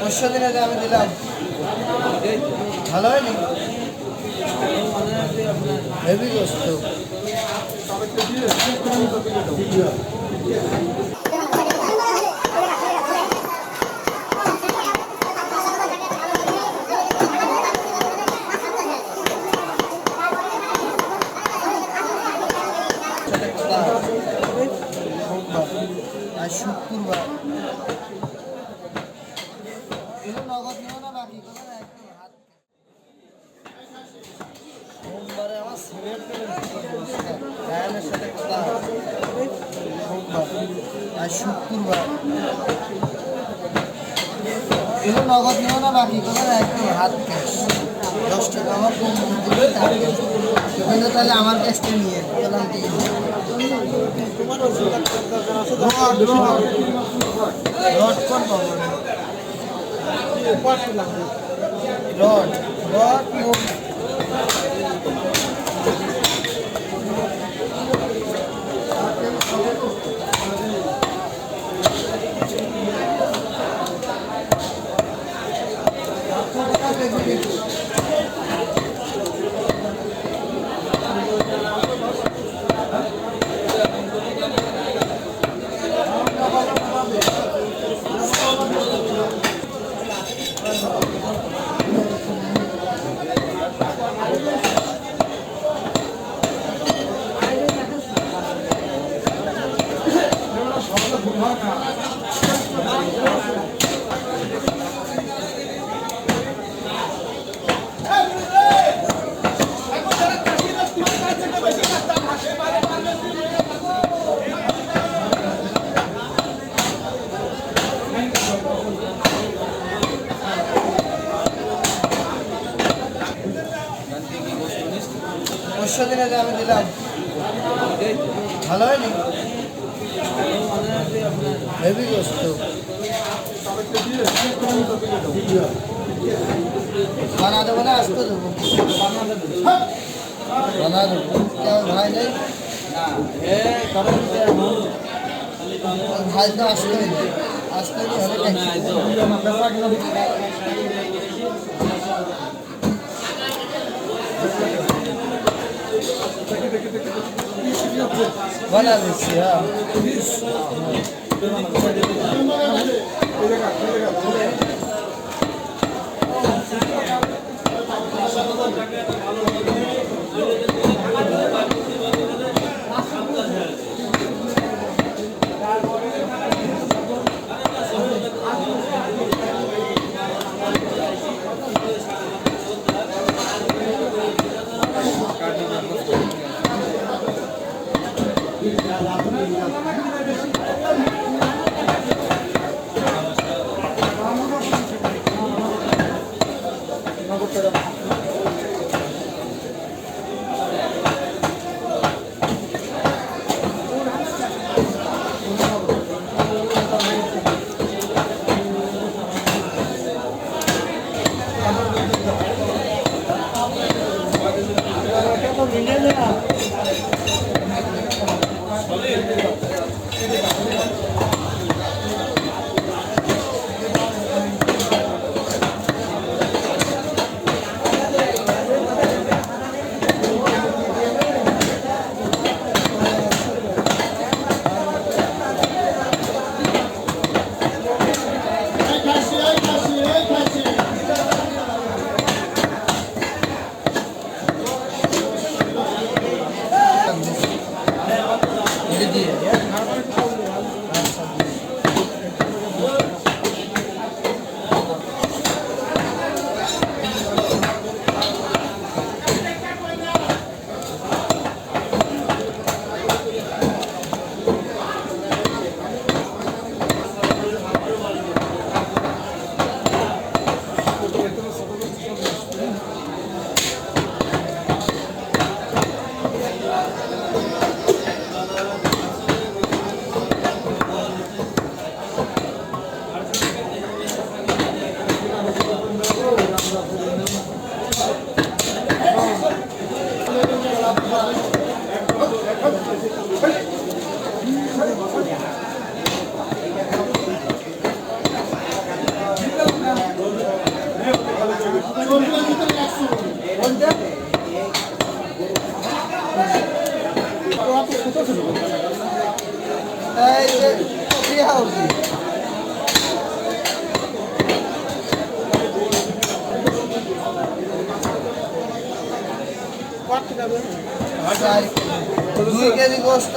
পরশু দিনে যে আমি দিলাম ভালো হয়নি হেভি গোস্ত আর শুক্রবার নগদ নিও না বাকি করে হাত সোমবারে আমার সিলেট রায়ানের সাথে কথা সোমবার আর শুক্রবার এগুলো নগদ নিও না বাকি করে একদম হাত ক্যাশ 10 টাকা আমার কম দিবে কিন্তু তাহলে আমার ক্যাশটা নিয়ে গেলাম রড কোন পাবো রড রড পরশু দিনে যে আমি দিলাম ভালো হয়নি হেভি গোস্ত বানা দেবো না আসতে দেবো বানা দেবো ভাই নেই ভাই তো আসতে আসতে बना दीजिए এই যে কফি হাউস কত যাবে? 2 কেজি গোস্ত